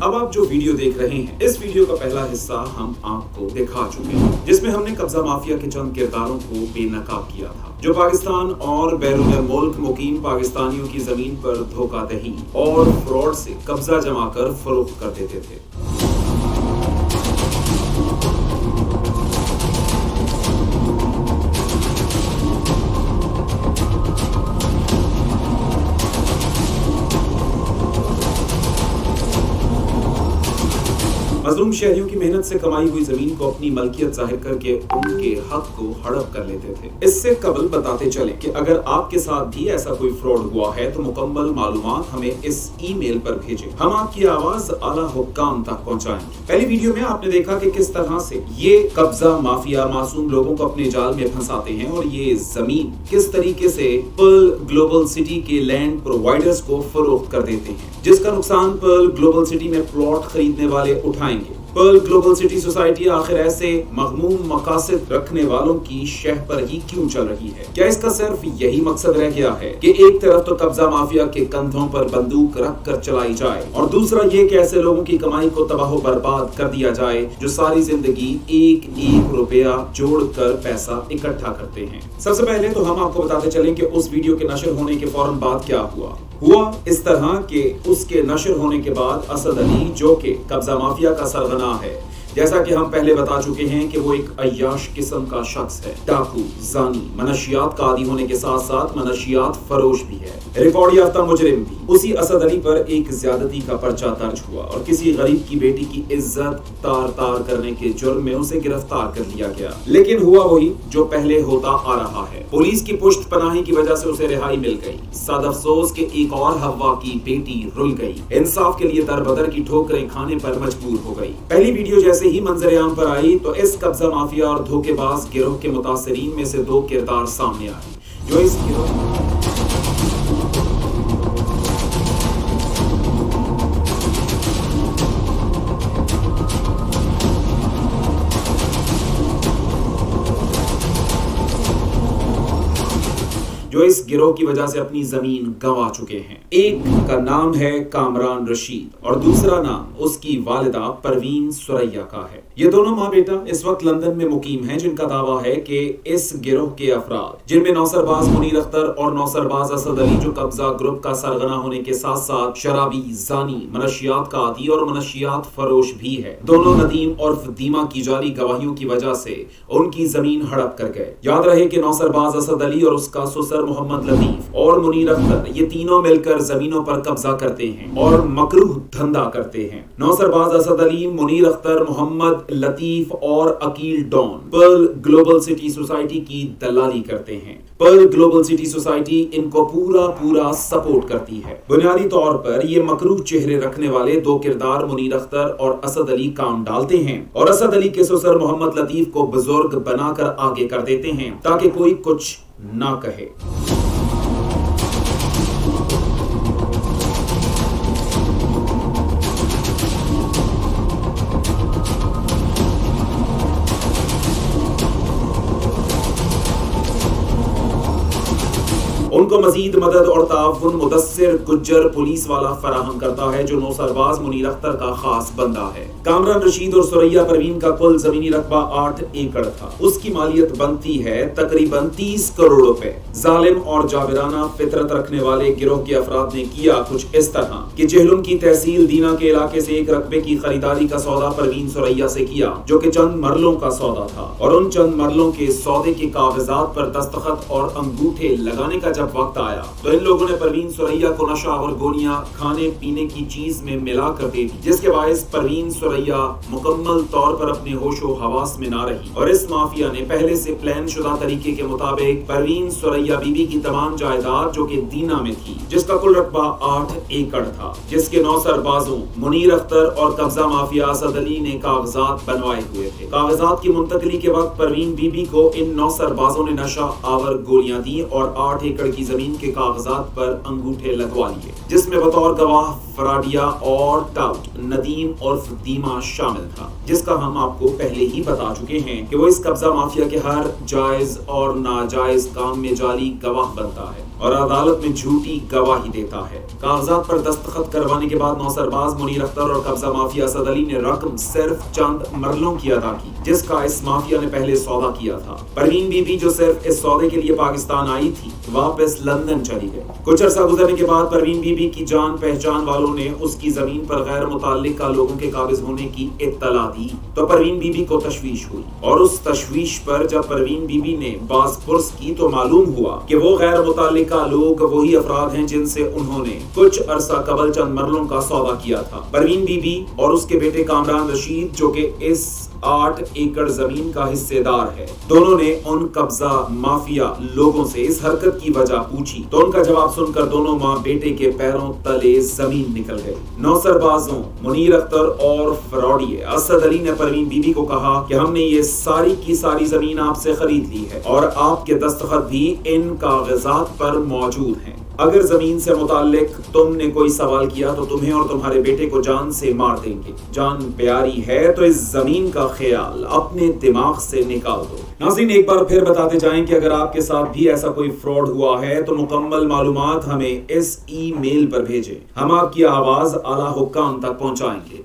अब आप जो वीडियो देख रहे हैं, इस वीडियो का पहला हिस्सा हम आपको दिखा चुके हैं, जिसमें हमने कब्जा माफिया के चंद किरदारों को बेनकाब किया था, जो पाकिस्तान और बैरून मुल्क मुकीम पाकिस्तानियों की जमीन पर धोखाधड़ी और फ्रॉड से कब्जा जमाकर फरोख्त कर देते थे। मजलूम शहरियों की मेहनत से कमाई हुई जमीन को अपनी मलकियत जाहिर करके उनके हक को हड़प कर लेते थे। इससे कबल बताते चले कि अगर आपके साथ भी ऐसा कोई फ्रॉड हुआ है तो मुकम्मल मालूमात हमें इस ईमेल पर भेजें, हम आपकी आवाज आला हुक्काम तक पहुंचाएंगे। पहली वीडियो में आपने देखा कि किस तरह से ये कब्जा माफिया मासूम लोगों को अपने जाल में फंसाते हैं और ये जमीन किस तरीके से पर्ल ग्लोबल सिटी के लैंड प्रोवाइडर्स को फरोख्त कर देते हैं, जिसका नुकसान पर्ल ग्लोबल सिटी में प्लॉट खरीदने वाले उठाएंगे। पर्ल ग्लोबल सिटी सोसाइटी आखिर ऐसे मग़मूम मकासद रखने वालों की शह पर ही क्यों चल रही है? क्या इसका सिर्फ यही मकसद रह गया है कि एक तरफ तो कब्जा माफिया के कंधों पर बंदूक रख कर चलाई जाए और दूसरा ये कि ऐसे लोगों की कमाई को तबाह बर्बाद कर दिया जाए जो सारी जिंदगी एक एक रुपया जोड़कर पैसा इकट्ठा करते हैं। सबसे पहले तो हम आपको बताते चलें कि उस वीडियो के नशर होने के फौरन बाद क्या हुआ इस तरह के उसके नशर होने के बाद असद अली, जो कि कब्जा माफिया का सरगना है, जैसा कि हम पहले बता चुके हैं कि वो एक अय्याश किस्म का शख्स है, डाकू, जानी, मनशियात का आदी होने के साथ साथ मनशियात फरोश भी है, रिकॉर्ड याफ्ता मुजरिम भी। उसी असद अली पर एक ज्यादती का पर्चा दर्ज हुआ और किसी गरीब की बेटी की इज्जत तार तार करने के जुर्म में उसे गिरफ्तार कर लिया गया। लेकिन हुआ वही जो पहले होता आ रहा है, पुलिस की पुष्ट पनाही की वजह से उसे रिहाई मिल गई। सद अफसोस के एक और हवा की बेटी रुल गई, इंसाफ के लिए दरबदर की ठोकरें खाने पर मजबूर हो गई। पहली वीडियो जैसे ही मंजर आम पर आई तो इस कब्जा माफिया और धोखेबाज गिरोह के मुतासिरीन में से दो किरदार सामने आए, जो इस गिरोह की वजह से अपनी जमीन गंवा चुके हैं। एक का नाम है कामरान रशीद और दूसरा नाम उसकी वालिदा परवीन सुरैया का है। ये दोनों माँ बेटा इस वक्त लंदन में मुकीम हैं, जिनका दावा है कि इस गिरोह के अफराद, जिनमें नौसरबाज मुनीर अख्तर और नौसरबाज असद अली, जो कब्जा ग्रुप का सरगना होने के साथ साथ शराबी, जानी, मनशियात का आदी और मनशियात फरोश भी है, दोनों नदीम और दीमा की जाली गवाहियों की वजह से उनकी जमीन हड़प कर गए। याद रहे कि नौसरबाज असद अली और उसका ससुर मोहम्मद लतीफ और मुनीर अख्तर, ये तीनों मिलकर जमीनों पर कब्जा करते हैं और मकरूह धंधा करते हैं। नौसरबाज असद अली, मुनीर अख्तर, मोहम्मद लतीफ और Aqeel Don Pearl Global City Society की दलाली करते हैं। पर्ल ग्लोबल सिटी सोसाइटी इनको पूरा सपोर्ट करती है। बुनियादी तौर पर ये मकरूह चेहरे रखने वाले दो किरदार मुनीर अख्तर और असद अली काम डालते हैं और असद अली के ससुर मोहम्मद लतीफ को बुजुर्ग बनाकर आगे कर देते हैं ताकि कोई कुछ ना कहे। उनको मजीद मदद और ताउन मुदस्सिर गुज्जर पुलिस वाला फराहम करता है, जो नौसरबाज मुनीर अख्तर का खास बंदा है। कामरान रशीद और सुरैया परवीन का कुल जमीनी रकबा 8 एकड़ था। उसकी मालियत बनती है तकरीबन 30 करोड़ रुपए। जालिम और जाबिराना फितरत रखने वाले गिरोह के अफराद ने किया कुछ इस तरह कि जेहलुम की तहसील दीना के इलाके से एक रकबे की खरीदारी का सौदा परवीन सुरैया से किया, जो कि चंद मरलों का सौदा था, और उन चंद मरलों के सौदे के कागजात पर दस्तखत और अंगूठे लगाने का जब वक्त आया तो इन लोगों ने परवीन सुरैया को नशा और गोलियां खाने पीने की चीज में मिला कर दे दी, जिसके बायस परवीन सुरैया मुकम्मल तौर पर अपने होशो हवास में ना रही और इस माफिया ने पहले से प्लान शुदा तरीके के मुताबिक परवीन सुरैया बीबी की तमाम जायदाद, जो कि दीना में थी, जिसका कुल रकबा 8 एकड़ था, जिसके नौसरबाजों मुनीर अख्तर और कब्जा माफिया असद अली ने कागजात बनवाए हुए थे। कागजात की मुंतकली के वक्त परवीन बीबी को इन नौसरबाजों ने नशा आवर गोलियां दी और 8 एकड़ की जमीन के कागजात पर अंगूठे लगवा लिए, जिसमें बतौर गवाह فراڈیا اور ٹاؤٹ ندیم اور فدیمہ شامل تھا، جس کا ہم آپ کو پہلے ہی بتا چکے ہیں کہ وہ اس قبضہ مافیا کے ہر جائز اور ناجائز کام میں جعلی گواہ بنتا ہے اور عدالت میں جھوٹی گواہی دیتا ہے۔ کاغذات پر دستخط کروانے کے بعد نوسر باز منیر اختر اور قبضہ مافیا اسد علی نے رقم صرف چند مرلوں کی ادا کی، جس کا اس مافیا نے پہلے سودا کیا تھا۔ پروین بی بی جو صرف اس سودے کے لیے پاکستان آئی تھی، واپس لندن چلی گئی۔ کچھ عرصہ گزرنے کے بعد پروین بی بی کی جان پہچان والوں نے اس کی زمین پر غیر متعلقہ لوگوں کے قابض ہونے کی اطلاع دی تو پروین بی بی کو تشویش ہوئی، اور اس تشویش پر جب پروین بی بی نے باز پرس کی تو معلوم ہوا کہ وہ غیر متعلقہ لوگ وہی افراد ہیں جن سے انہوں نے کچھ عرصہ قبل چند مرلوں کا سودا کیا تھا۔ پروین بی بی اور اس کے بیٹے کامران رشید جو کہ اس 8 ایکڑ زمین کا حصے دار ہے، دونوں نے ان قبضہ مافیا لوگوں سے اس حرکت کی وجہ پوچھی تو ان کا جواب سن کر دونوں ماں بیٹے کے پیروں تلے زمین نکل گئی۔ نوسر بازوں منیر اختر اور فراڈیے اسد علی نے پروین بی بی کو کہا کہ ہم نے یہ ساری کی ساری زمین آپ سے خرید لی ہے اور آپ کے دستخط بھی ان کاغذات پر موجود ہیں۔ اگر زمین سے متعلق تم نے کوئی سوال کیا تو تمہیں اور تمہارے بیٹے کو جان سے مار دیں گے۔ جان پیاری ہے تو اس زمین کا خیال اپنے دماغ سے نکال دو۔ ناظرین، ایک بار پھر بتاتے جائیں کہ اگر آپ کے ساتھ بھی ایسا کوئی فراڈ ہوا ہے تو مکمل معلومات ہمیں اس ای میل پر بھیجیں، ہم آپ کی آواز اعلیٰ حکام تک پہنچائیں گے۔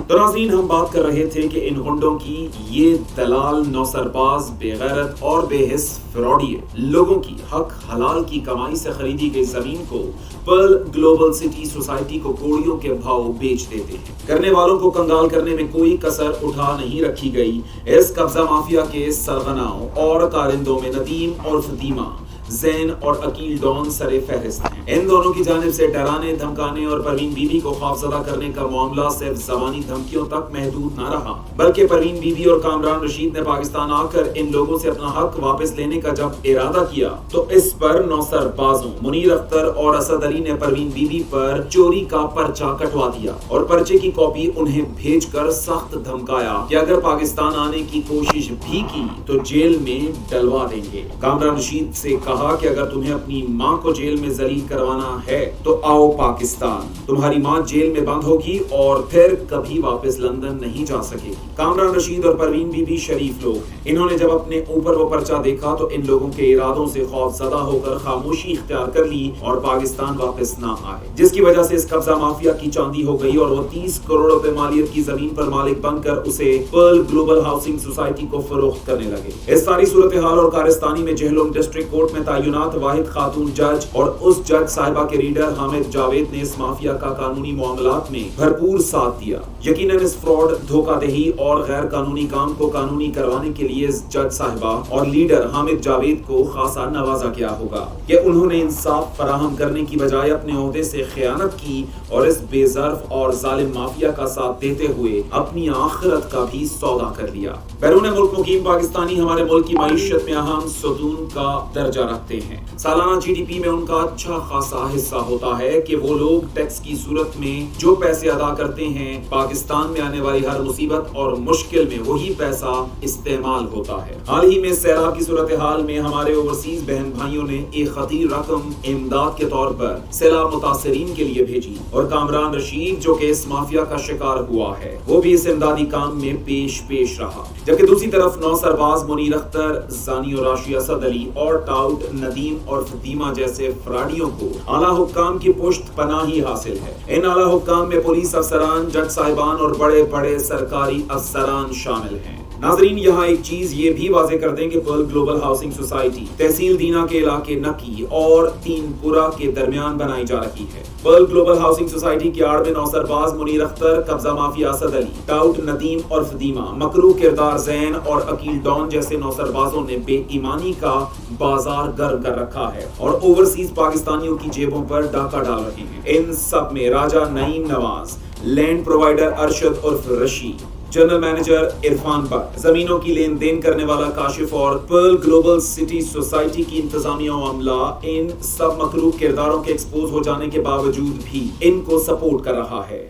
تو ناظرین، ہم بات کر رہے تھے کہ ان غنڈوں کی یہ دلال نوسر باز بے غیرت اور بے حس فراڈیے لوگوں کی حق حلال کی کمائی سے خریدی گئی زمین کو پرل گلوبل سٹی سوسائٹی کو کوڑیوں کے بھاؤ بیچ دیتے ہیں۔ کرنے والوں کو کنگال کرنے میں کوئی کسر اٹھا نہیں رکھی گئی۔ اس قبضہ مافیا کے سرغناؤں اور کارندوں میں ندیم اور فدیمہ، زین اور عقیل ڈان سر فہرست ہیں۔ ان دونوں کی جانب سے ڈرانے، دھمکانے اور پروین بی بی کو خوفزدہ کرنے کا معاملہ صرف زبانی دھمکیوں تک محدود نہ رہا، بلکہ پروین بی بی اور کامران رشید نے پاکستان آ کر ان لوگوں سے اپنا حق واپس لینے کا جب ارادہ کیا تو اس پر نوسر بازوں منیر اختر اور اسد علی نے پروین بی بی پر چوری کا پرچہ کٹوا دیا اور پرچے کی کاپی انہیں بھیج کر سخت دھمکایا کہ اگر پاکستان آنے کی کوشش بھی کی تو جیل میں ڈلوا دیں گے۔ کامران رشید سے کہا کہ اگر تمہیں اپنی ماں کو جیل میں ذلیل کروانا ہے تو آؤ پاکستان، تمہاری ماں جیل میں بند ہوگی اور پھر کبھی واپس لندن نہیں جا سکے گی۔ کامران رشید اور پروین بی بی شریف لوگ ہیں، انہوں نے جب اپنے اوپر وہ پرچہ دیکھا تو ان لوگوں کے ارادوں سے خوف زدہ ہو کر خاموشی اختیار کر لی اور پاکستان واپس نہ آئے، جس کی وجہ سے اس قبضہ مافیا کی چاندی ہو گئی اور وہ 30 کروڑ روپے مالیت کی زمین پر مالک بن کر اسے پرل گلوبل ہاؤسنگ سوسائٹی کو فروخت کرنے لگے۔ اس ساری صورتحال اور کارستانی میں جہلم ڈسٹرکٹ کورٹ میں تعینات واحد خاتون جج اور اس جج صاحبہ کے ریڈر حامد جاوید نے اس مافیا کا قانونی معاملات میں بھرپور ساتھ دیا۔ یقیناً اس فراڈ، دھوکہ دہی اور غیر قانونی کام کو قانونی کروانے کے لیے اس جج صاحبہ اور لیڈر حامد جاوید کو خاصا نوازا گیا ہوگا کہ انہوں نے انصاف فراہم کرنے کی بجائے اپنے عہدے سے خیانت کی اور اس بے ظرف اور ظالم مافیا کا ساتھ دیتے ہوئے اپنی آخرت کا بھی سودا کر لیا۔ بیرون ملک مقیم پاکستانی ہمارے ملک کی معیشت میں اہم ستون کا درجہ رکھتے ہیں۔ سالانہ جی ڈی پی میں ان کا اچھا خاصا حصہ ہوتا ہے کہ وہ لوگ ٹیکس کی صورت میں جو پیسے ادا کرتے ہیں، پاکستان میں آنے والی ہر مصیبت اور مشکل میں وہی پیسہ استعمال ہوتا ہے۔ حال ہی میں سیلاب کی صورتحال میں ہمارے اوورسیز بہن بھائیوں نے ایک خطیر رقم امداد کے طور پر سیلاب متاثرین کے لیے بھیجی اور کامران رشید جو کہ اس مافیا کا شکار ہوا ہے وہ بھی اس امدادی کام میں پیش رہا، جبکہ دوسری طرف نوسر باز منیر اختر، زانی اور راشی اسد علی اور ٹاؤٹ ندیم اور فدیمہ جیسے فراڈیوں کو اعلیٰ حکام کی پشت پناہی حاصل ہے۔ ان اعلیٰ حکام میں پولیس افسران، جج صاحبان اور بڑے بڑے سرکاری افسران شامل ہیں۔ ناظرین، یہاں ایک چیز یہ بھی واضح کر دیں کہ پرل گلوبل ہاؤسنگ سوسائٹی تحصیل دینا کے علاقے نکی اور تین پورا کے درمیان بنائی جا رہی ہے۔ پرل گلوبل ہاؤسنگ سوسائٹی کی آڑ میں نوسر باز منیر اختر، قبضہ مافیا اسد علی، ٹاؤٹ ندیم اور فدیمہ، مکروہ کردار زین اور عقیل ڈان جیسے نوسر بازوں نے بے ایمانی کا بازار گرم کر رکھا ہے اور اوورسیز پاکستانیوں کی جیبوں پر ڈاکہ ڈال رہے ہیں۔ ان سب میں راجہ نعیم نواز، لینڈ پرووائیڈر ارشد عرف رشی، जनरल मैनेजर इरफान भट्ट, जमीनों की लेन देन करने वाला काशिफ और पर्ल ग्लोबल सिटी सोसाइटी की इंतजामिया और अमला इन सब मकरूह किरदारों के एक्सपोज हो जाने के बावजूद भी इनको सपोर्ट कर रहा है।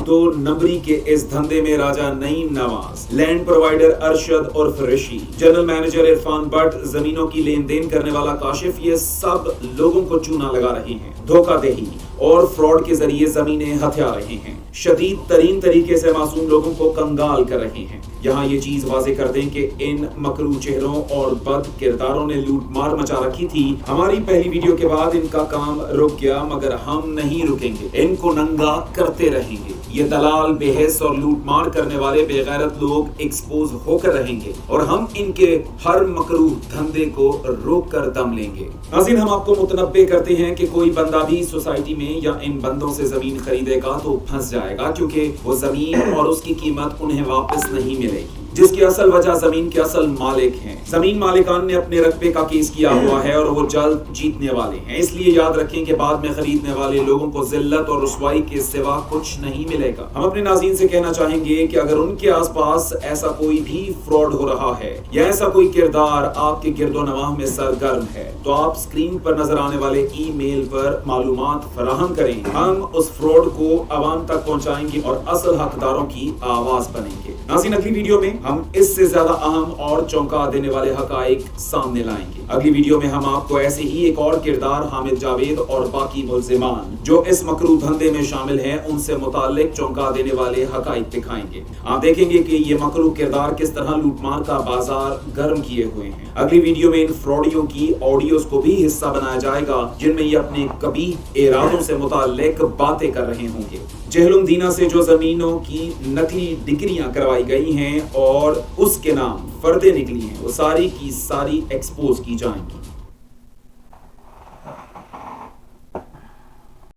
दो नंबरी के इस धंधे में राजा नईम नवाज, लैंड प्रोवाइडर अरशद और फरेशी, जनरल मैनेजर इरफान भट्ट, जमीनों की लेन देन करने वाला काशिफ, ये सब लोगों को चूना लगा रहे हैं, धोखाधड़ी और फ्रॉड के जरिए जमीनें हथिया रहे हैं, शदीद तरीन तरीके से मासूम लोगों को कंगाल कर रहे हैं। यहाँ ये चीज वाजे कर दें कि इन मकरूह चेहरों और बद किरदारों ने लूट मार मचा रखी थी। हमारी पहली वीडियो के बाद इनका काम रुक गया, मगर हम नहीं रुकेंगे, इनको नंगा करते रहेंगे। ये दलाल, बेहस और लूट मार करने वाले बेगैरत लोग एक्सपोज होकर रहेंगे और हम इनके हर मकरूह धंधे को रोक कर दम लेंगे। नाज़रीन, हम आपको मुतनब्बे करते हैं कि कोई बंदा भी सोसाइटी में या इन बंदों से जमीन खरीदेगा तो फंस जाएगा, क्योंकि वो जमीन और उसकी कीमत उन्हें वापस नहीं मिलेगी, जिसकी असल वजह जमीन के असल मालिक हैं। जमीन मालिकान ने अपने रकबे का केस किया हुआ है और वो जल्द जीतने वाले हैं, इसलिए याद रखें कि बाद में खरीदने वाले लोगों को जिल्लत और रुसवाई के सिवा कुछ नहीं मिलेगा। हम अपने नाज़रीन से कहना चाहेंगे कि अगर उनके आसपास ऐसा कोई भी फ्रॉड हो रहा है या ऐसा कोई किरदार आपके गिरदो नवाह में सरगर्म है, तो आप स्क्रीन पर नजर आने वाले ईमेल पर मालूमात फराहम करें। हम उस फ्रॉड को अवाम तक पहुंचाएंगे और असल हकदारों की आवाज बनेंगे। नाज़रीन, अगली वीडियो में हम इससे ज्यादा अहम और चौंका देने वाले हकाइक सामने लाएंगे। अगली वीडियो में हम आपको ऐसे ही एक और किरदार हामिद जावेद और बाकी मुल्जिमान जो इस मकरूह धंधे में शामिल हैं, उनसे मुताल्लिक चौंका देने वाले हकाइक दिखाएंगे। आप देखेंगे कि ये मकरूह किरदार किस तरह लूटमार का बाजार गर्म किए हुए हैं। अगली वीडियो में इन फ्रॉडियों की ऑडियोज को भी हिस्सा बनाया जाएगा, जिनमें ये अपने कबीह इरादों से मुताल्लिक बातें कर रहे होंगे। जहलुम दीना से जो जमीनों की नकली डिग्रियां करवाई गई हैं और उसके नाम फर्दे निकली हैं, वो सारी की सारी एक्सपोज की जाएंगी।